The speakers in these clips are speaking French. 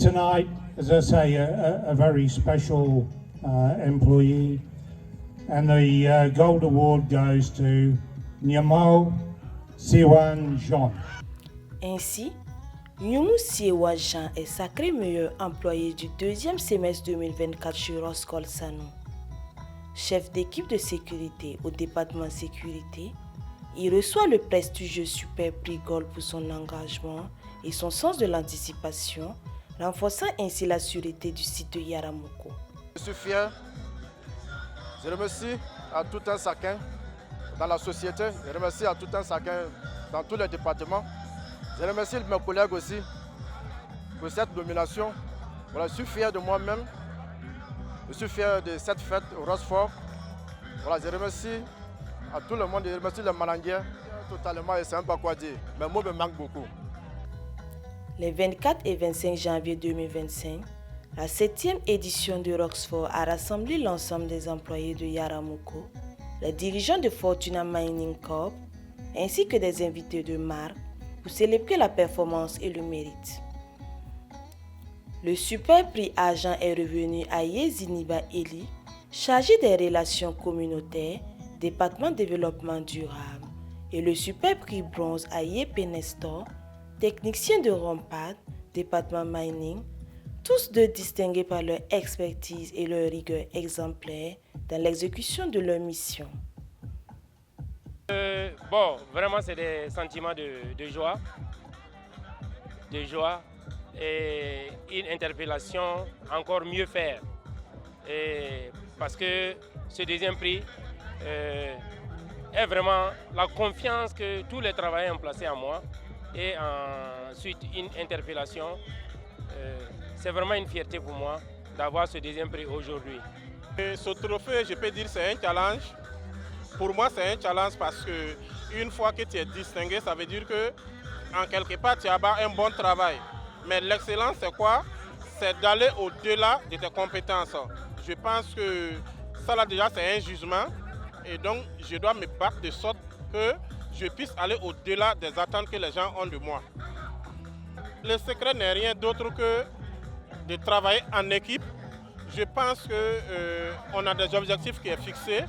tonight, as I say, a very special employee, and the Gold Award goes to Nyamo Siwan Jean. Ainsi, Nyumu Siewa Jean est sacré meilleur employé du deuxième semestre 2024 chez Roskol Sanou. Chef d'équipe de sécurité au département sécurité, il reçoit le prestigieux Super Prix Gold pour son engagement et son sens de l'anticipation, renforçant ainsi la sûreté du site de Yaramoko. Je suis fier. Je remercie à tout un chacun dans la société. Je remercie à tout un chacun dans tous les départements. Je remercie mes collègues aussi pour cette nomination. Voilà, je suis fier de moi-même. Je suis fier de cette fête au Rochefort. Voilà, je remercie à tout le monde. Je remercie les Malanguiers totalement. Et c'est un pas quoi dire. Mes mots me manquent beaucoup. Les 24 et 25 janvier 2025, la 7e édition de Roxfort a rassemblé l'ensemble des employés de Yaramoko, les dirigeants de Fortuna Mining Corp, ainsi que des invités de marque pour célébrer la performance et le mérite. Le super prix argent est revenu à Yeziniba Eli, chargé des relations communautaires, département développement durable, et le super prix bronze à Yepe Nestor, technicien de Rompad, département mining, tous deux distingués par leur expertise et leur rigueur exemplaire dans l'exécution de leur mission. Vraiment c'est des sentiments de joie et une interpellation encore mieux faire. Et parce que ce deuxième prix est vraiment la confiance que tous les travailleurs ont placée en moi et ensuite une interpellation. C'est vraiment une fierté pour moi d'avoir ce deuxième prix aujourd'hui. Ce trophée, je peux dire, c'est un challenge. Pour moi, c'est un challenge parce qu'une fois que tu es distingué, ça veut dire que en quelque part, tu as un bon travail. Mais l'excellence, c'est quoi? C'est d'aller au-delà de tes compétences. Je pense que ça, là, déjà, c'est un jugement. Et donc, je dois me battre de sorte que je puisse aller au-delà des attentes que les gens ont de moi. Le secret n'est rien d'autre que de travailler en équipe. Je pense qu'on a des objectifs qui sont fixés.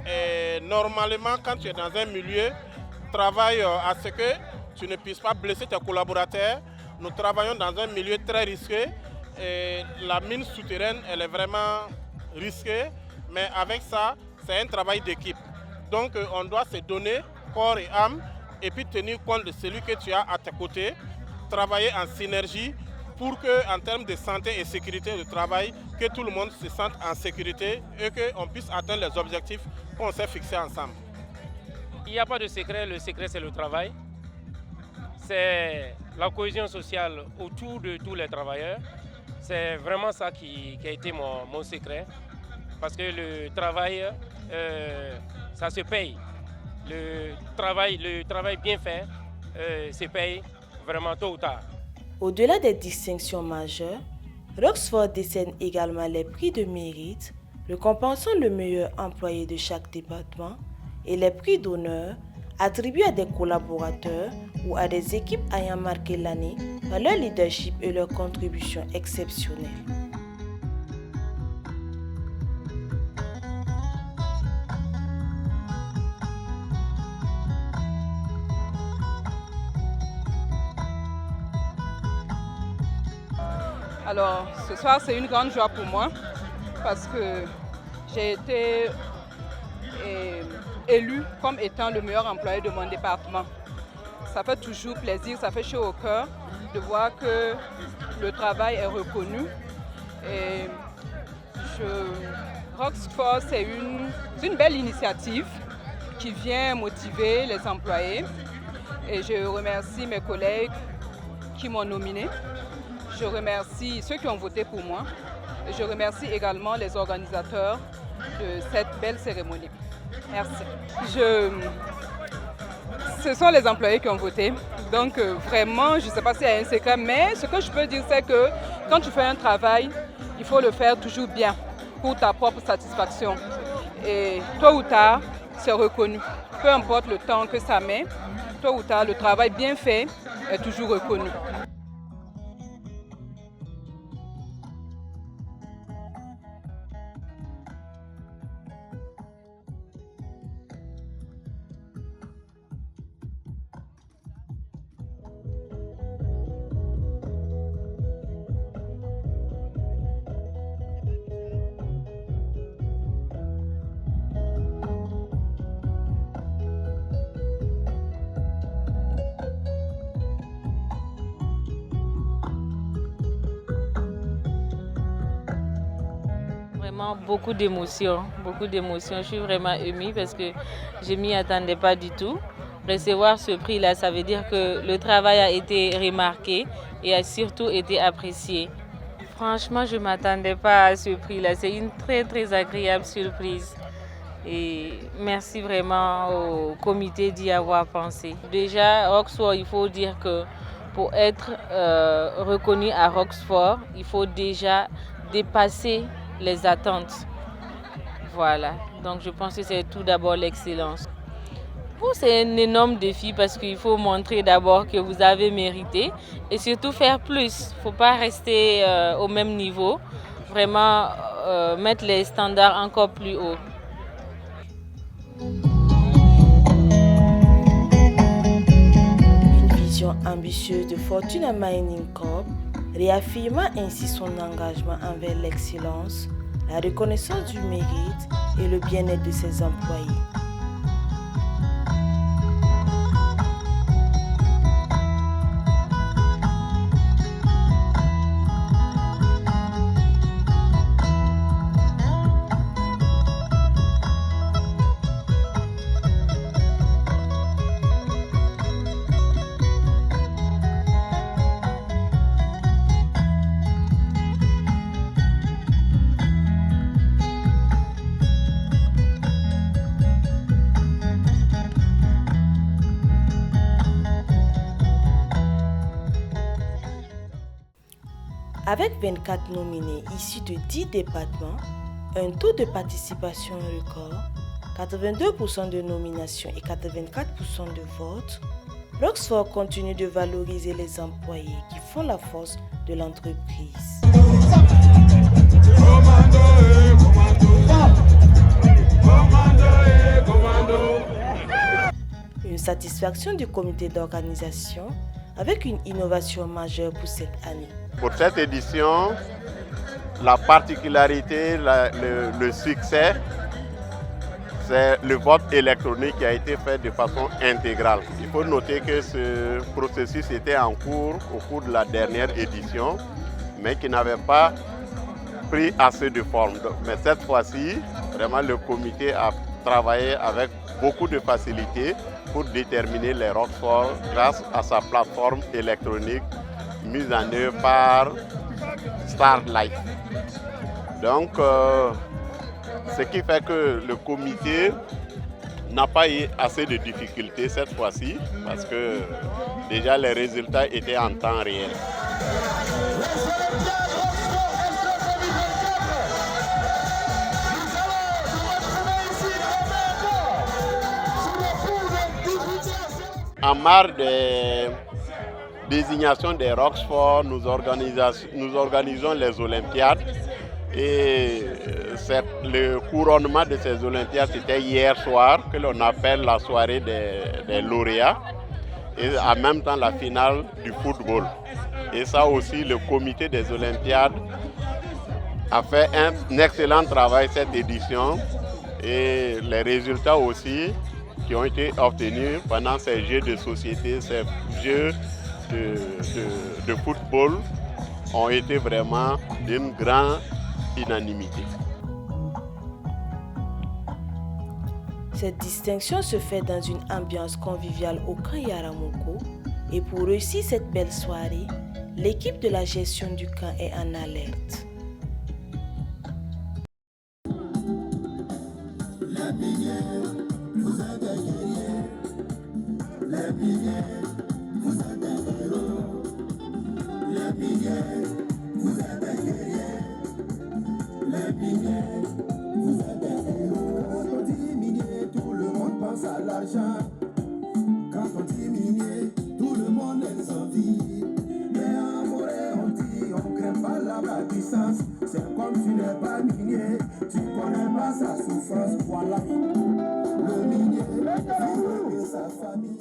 Et normalement, quand tu es dans un milieu, travaille à ce que tu ne puisses pas blesser tes collaborateurs. Nous travaillons dans un milieu très risqué. Et la mine souterraine, elle est vraiment risquée. Mais avec ça, c'est un travail d'équipe. Donc on doit se donner corps et âme et puis tenir compte de celui que tu as à tes côtés. Travailler en synergie pour que, en termes de santé et sécurité de travail, que tout le monde se sente en sécurité et qu'on puisse atteindre les objectifs qu'on s'est fixés ensemble. Il n'y a pas de secret, le secret c'est le travail. C'est la cohésion sociale autour de tous les travailleurs. C'est vraiment ça qui a été mon secret. Parce que le travail, ça se paye. Le travail bien fait se paye vraiment tôt ou tard. Au-delà des distinctions majeures, Roxfort décerne également les prix de mérite, récompensant le meilleur employé de chaque département, et les prix d'honneur attribués à des collaborateurs ou à des équipes ayant marqué l'année par leur leadership et leur contribution exceptionnelle. Alors, ce soir, c'est une grande joie pour moi parce que j'ai été élu comme étant le meilleur employé de mon département. Ça fait toujours plaisir, ça fait chaud au cœur de voir que le travail est reconnu. Et Roxfort, c'est une belle initiative qui vient motiver les employés. Et je remercie mes collègues qui m'ont nominé. Je remercie ceux qui ont voté pour moi. Et je remercie également les organisateurs de cette belle cérémonie. Merci. Ce sont les employés qui ont voté. Donc vraiment, je ne sais pas s'il y a un secret, mais ce que je peux dire, c'est que quand tu fais un travail, il faut le faire toujours bien pour ta propre satisfaction. Et tôt ou tard, c'est reconnu. Peu importe le temps que ça met, tôt ou tard, le travail bien fait est toujours reconnu. Vraiment beaucoup d'émotions. Je suis vraiment émue parce que je ne m'y attendais pas du tout. Recevoir ce prix-là, ça veut dire que le travail a été remarqué et a surtout été apprécié. Franchement, je ne m'attendais pas à ce prix-là. C'est une très très agréable surprise. Et merci vraiment au comité d'y avoir pensé. Déjà, Roxford, il faut dire que pour être reconnu à Roxford, il faut déjà dépasser les attentes. Voilà, donc je pense que c'est tout d'abord l'excellence. C'est un énorme défi parce qu'il faut montrer d'abord que vous avez mérité et surtout faire plus. Il ne faut pas rester au même niveau, vraiment mettre les standards encore plus haut. Une vision ambitieuse de Fortuna Mining Corp, réaffirmant ainsi son engagement envers l'excellence, la reconnaissance du mérite et le bien-être de ses employés. Avec 24 nominés issus de 10 départements, un taux de participation record, 82% de nominations et 84% de votes, Roxford continue de valoriser les employés qui font la force de l'entreprise. Une satisfaction du comité d'organisation avec une innovation majeure pour cette année. Pour cette édition, la particularité, le succès, c'est le vote électronique qui a été fait de façon intégrale. Il faut noter que ce processus était en cours au cours de la dernière édition, mais qui n'avait pas pris assez de forme. Mais cette fois-ci, vraiment le comité a travaillé avec beaucoup de facilité pour déterminer les Roxford grâce à sa plateforme électronique mise en œuvre par Starlight. Donc, ce qui fait que le comité n'a pas eu assez de difficultés cette fois-ci parce que déjà les résultats étaient en temps réel. En marge des désignations des Roxford, nous organisons les Olympiades et le couronnement de ces Olympiades c'était hier soir que l'on appelle la soirée des lauréats et en même temps la finale du football. Et ça aussi le comité des Olympiades a fait un excellent travail cette édition et les résultats aussi qui ont été obtenus pendant ces jeux de société, ces jeux de football ont été vraiment d'une grande unanimité. Cette distinction se fait dans une ambiance conviviale au camp Yaramoko et pour réussir cette belle soirée, l'équipe de la gestion du camp est en alerte. À l'argent. Quand on dit minier, tout le monde les envie. Mais en Morée, on dit, on ne craint pas la bâtissance. C'est comme tu n'es pas minier, tu ne connais pas sa souffrance. Voilà, le minier, sa famille.